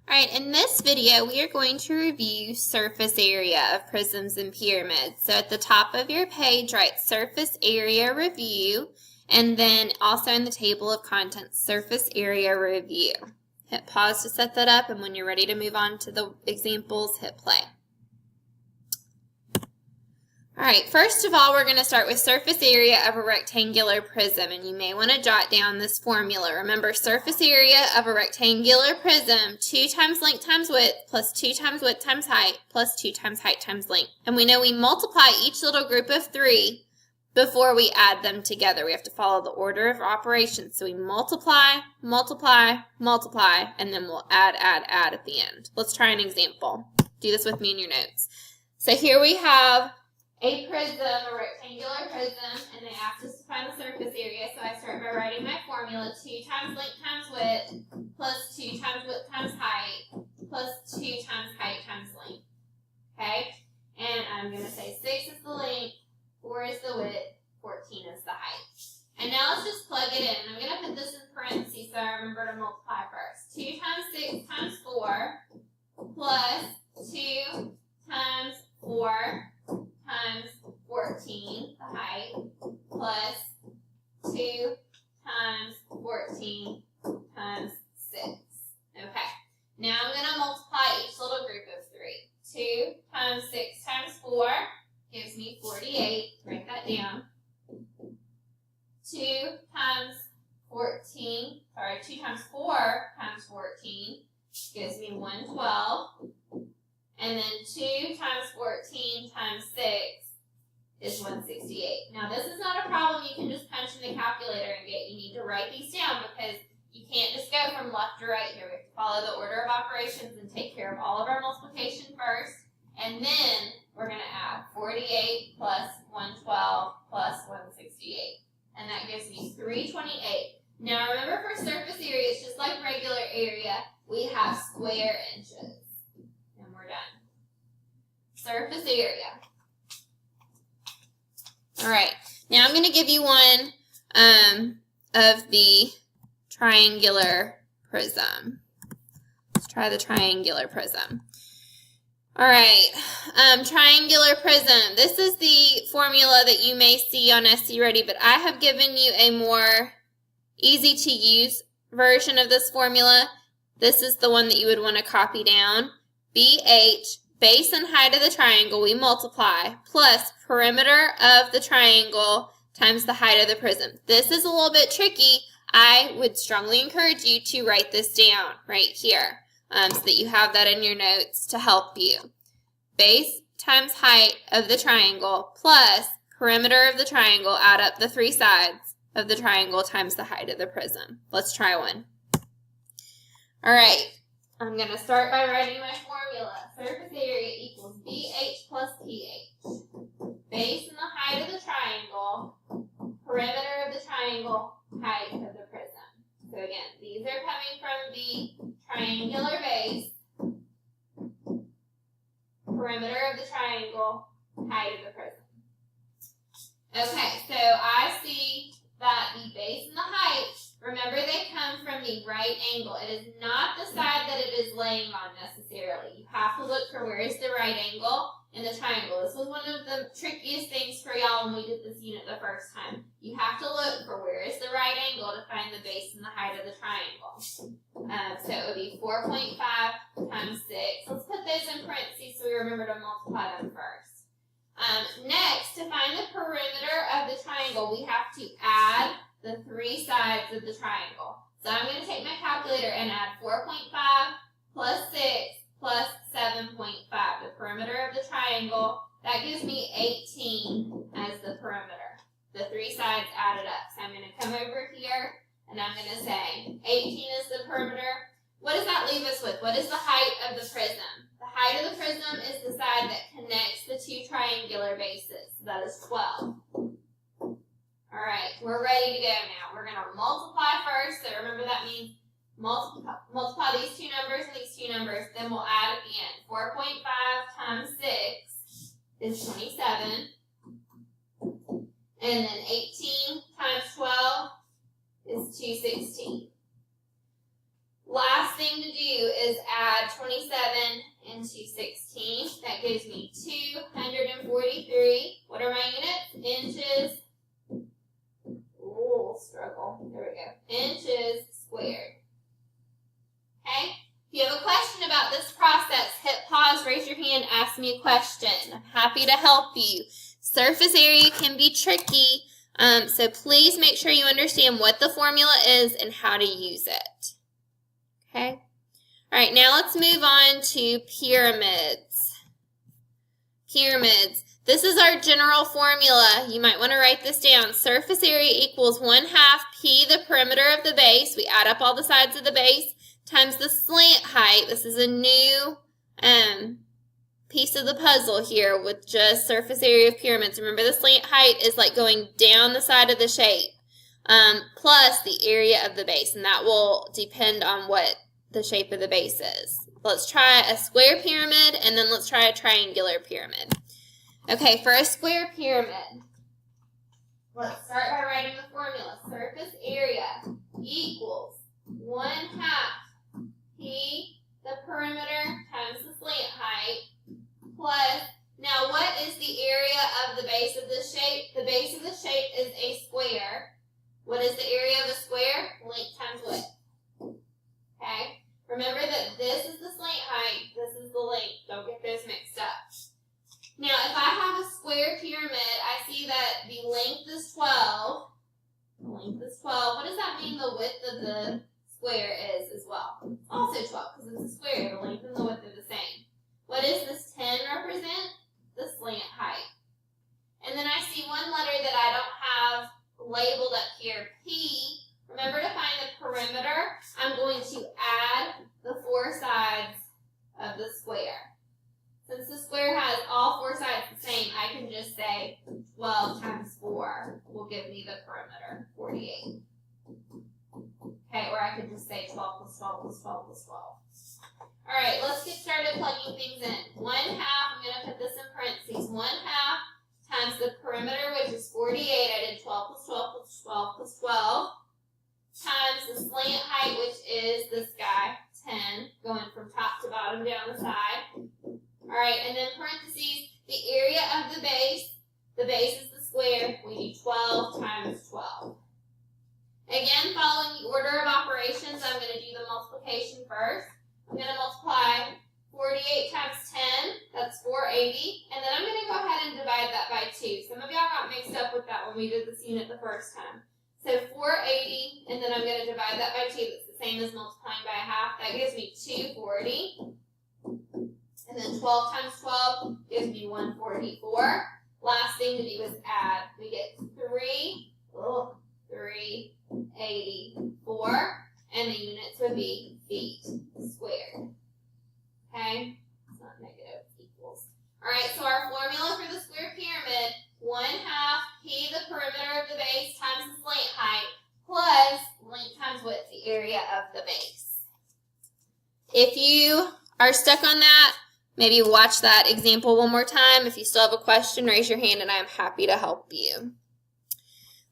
Alright, in this video we are going to review surface area of prisms and pyramids. So at the top of your page write surface area review, and then also in the table of contents surface area review. Hit pause to set that up, and when you're ready to move on to the examples, hit play. Alright, first of all, we're going to start with surface area of a rectangular prism, and you may want to jot down this formula. Remember, surface area of a rectangular prism, 2 times length times width, plus 2 times width times height, plus 2 times height times length. And we know we multiply each little group of 3 before we add them together. We have to follow the order of operations. So we multiply, multiply, multiply, and then we'll add at the end. Let's try an example. Do this with me in your notes. So here we have a prism, a rectangular prism, and they asked us to find the surface area, so I start by writing my formula, 2 times length times width, plus 2 times width times height, plus 2 times height times length. Okay? And I'm going to say 6 is the length, 4 is the width, 14 is the height. And now let's just plug it in. And I'm going to put this in parentheses so I remember to multiply first. 2 times 6 times 4, plus 2 times 4 times 14, the height, plus 2 times 14 times 6. Okay, now I'm going to multiply each little group of 3. 2 times 6 times 4 gives me 48. Write that down. 2 times 4 times 14 gives me 112. And then 2 times 14 times 6 is 168. Now this is not a problem you can just punch in the calculator and get. You need to write these down because you can't just go from left to right here. We have to follow the order of operations and take care of all of our multiplication first. And then we're going to add 48 plus 112 plus 168. And that gives me 328. Now remember, for surface area, it's just like regular area. We have square inches. Done. Surface area. All right. Now I'm going to give you one of the triangular prism. Let's try the triangular prism. All right. Triangular prism. This is the formula that you may see on SC Ready, but I have given you a more easy to use version of this formula. This is the one that you would want to copy down. BH, base and height of the triangle, we multiply, plus perimeter of the triangle times the height of the prism. This is a little bit tricky. I would strongly encourage you to write this down right here so that you have that in your notes to help you. Base times height of the triangle plus perimeter of the triangle, add up the 3 sides of the triangle times the height of the prism. Let's try one. All right. I'm going to start by writing my formula. Surface area equals BH plus PH. Base and the height of the triangle, perimeter of the triangle, height of the prism. So again, these are coming from the triangular base, perimeter of the triangle, height of the prism. Okay, so I see that the base and the height, remember, they come from the right angle. It is not the side that it is laying on necessarily. You have to look for where is the right angle in the triangle. This was one of the trickiest things for y'all when we did this unit the first time. You have to look for where is the right angle to find the base and the height of the triangle. So it would be 4.5 times 6. Let's put those in parentheses so we remember to multiply them first. Next, to find the perimeter of the triangle, we have to add the 3 sides of the triangle. So I'm going to take my calculator and add 4.5 plus 6 plus 7.5, the perimeter of the triangle. That gives me 18 as the perimeter. The 3 sides added up. So I'm going to come over here and I'm going to say 18 is the perimeter. What does that leave us with? What is the height of the prism? The height of the prism is the side that connects the 2 triangular bases. So that is 12. All right, we're ready to go now. We're going to multiply first. So remember, that means multiply these 2 numbers and these 2 numbers. Then we'll add at the end. 4.5 times 6 is 27. And then 18 times 12 is 216. Last thing to do is add 27 and 216. That gives me 243. What are my units? Inches. Ooh, struggle. There we go. Inches squared. Okay? If you have a question about this process, hit pause, raise your hand, ask me a question. I'm happy to help you. Surface area can be tricky, so please make sure you understand what the formula is and how to use it. Okay? All right, now let's move on to pyramids. Pyramids. This is our general formula. You might want to write this down. Surface area equals 1/2 P, the perimeter of the base. We add up all the sides of the base, times the slant height. This is a new piece of the puzzle here with just surface area of pyramids. Remember, the slant height is like going down the side of the shape, plus the area of the base, and that will depend on what the shape of the base is. Let's try a square pyramid, and then let's try a triangular pyramid. Okay, for a square pyramid, let's start by writing the formula. Surface area equals 1/2 P, the perimeter, times the slant height, plus, now what is the area of the base of the shape? The base of the shape is a square. What is the area of a square? Length times width. Okay? Remember that this is the slant height, this is the length. Don't get those mixed up. Now, if I have a square pyramid, I see that the length is 12. The length is 12. What does that mean the width of the square is as well? It's also 12 because it's a square. The length and the width are the same. What does this 10 represent? The slant height. And then I see one letter that I don't have labeled up here, P. Remember, to find the perimeter, I'm going to add the 4 sides of the square. Since the square has all 4 sides the same, I can just say 12 times 4 will give me the perimeter, 48. Okay, or I could just say 12 plus 12 plus 12 plus 12. All right, let's get started plugging things in. 1/2, I'm going to put this in parentheses, 1/2 times the perimeter, which is 48. I did 12 plus 12 plus 12 plus 12, times the slant height, which is this guy, 10, going from top to bottom down the side. All right, and then parentheses, the area of the base is the square. We do 12 times 12. Again, following the order of operations, I'm going to do the multiplication first. I'm going to multiply 48 times 10, that's 480, and then I'm going to go ahead and divide that by 2. Some of y'all got mixed up with that when we did this unit the first time. So 480, and then I'm going to divide that by 2. That's the same as multiplying by 1/2. That gives me 240. And then 12 times 12 gives me 144. Last thing to do is add. We get 384, and the units would be feet squared. Okay? It's not negative, equals. All right, so our formula for the square pyramid, 1/2 P, the perimeter of the base, times the slant height, plus length times width, the area of the base. If you are stuck on that, maybe watch that example one more time. If you still have a question, raise your hand and I'm happy to help you.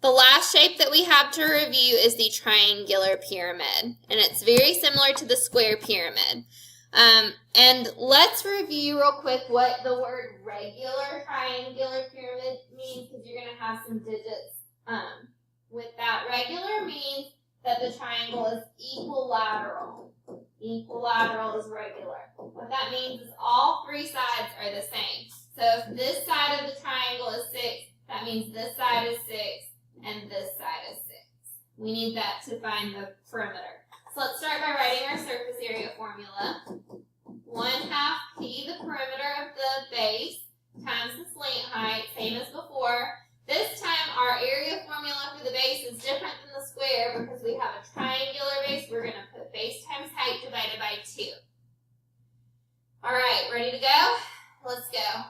The last shape that we have to review is the triangular pyramid, and it's very similar to the square pyramid. And let's review real quick what the word regular triangular pyramid means, because you're going to have some digits with that. Regular means that the triangle is equilateral. Equilateral is regular. What that means is all 3 sides are the same. So if this side of the triangle is 6, that means this side is 6 and this side is 6. We need that to find the perimeter. So let's start by writing our surface area formula. 1/2 P, the perimeter of the base, times the slant height, same as before. This time our area formula for the base is different than the square because we have a triangular base. We're going to put base times height divided by 2. All right, ready to go? Let's go.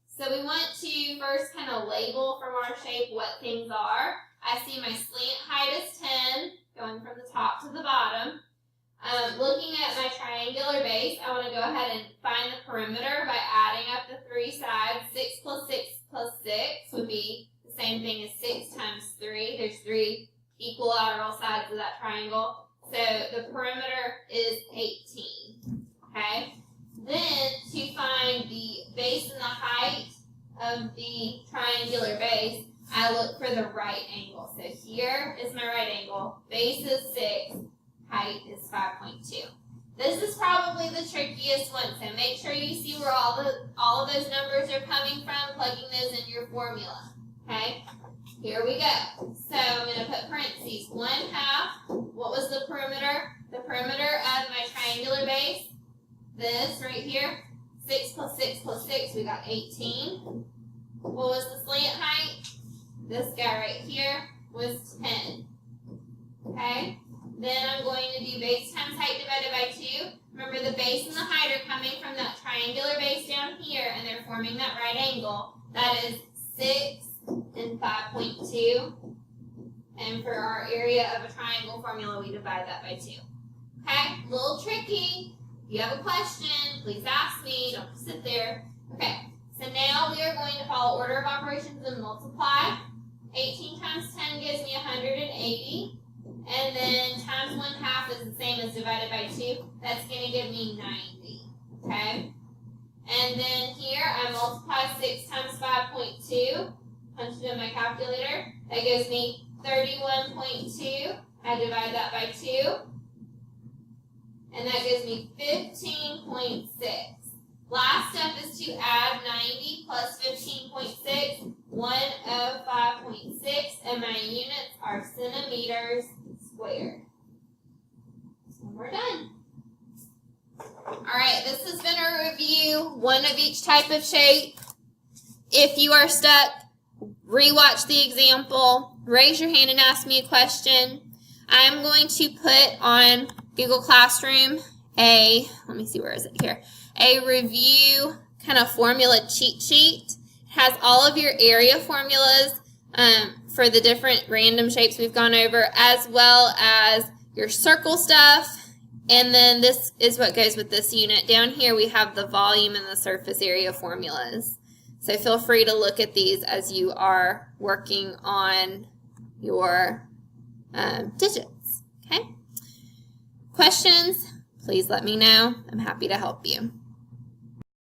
So we want to first kind of label from our shape what things are. I see my slant height is 10, going from the top to the bottom. Looking at my triangular base, I want to go ahead and find the perimeter by adding up the 3 sides. 6 plus 6 plus 6 would be the same thing as 6 times 3. There's 3 equilateral sides of that triangle. So the perimeter is 18. of the triangular base, I look for the right angle. So here is my right angle. Base is 6, height is 5.2. This is probably the trickiest one, so make sure you see where all of those numbers are coming from, plugging those in your formula. Okay? Here we go. So I'm going to put parentheses. 1/2. What was the perimeter? The perimeter of my triangular base. This right here. 6 plus 6 plus 6, we got 18. What was the slant height? This guy right here was 10. Okay? Then I'm going to do base times height divided by 2. Remember, the base and the height are coming from that triangular base down here, and they're forming that right angle. That is 6 and 5.2. And for our area of a triangle formula, we divide that by 2. Okay? A little tricky. If you have a question, please ask me. Don't sit there. Okay. So now we are going to follow order of operations and multiply. 18 times 10 gives me 180. And then times 1/2 is the same as divided by 2. That's going to give me 90. Okay? And then here I multiply 6 times 5.2. Punch it in my calculator. That gives me 31.2. I divide that by 2. And that gives me 15.6. Last step is to add 90 plus 15.6, 105.6, and my units are centimeters squared. And we're done. Alright, this has been a review, one of each type of shape. If you are stuck, rewatch the example, raise your hand and ask me a question. I'm going to put on Google Classroom a review kind of formula cheat sheet. It has all of your area formulas for the different random shapes we've gone over, as well as your circle stuff. And then this is what goes with this unit. Down here we have the volume and the surface area formulas. So feel free to look at these as you are working on your digits. Okay? Questions? Please let me know. I'm happy to help you.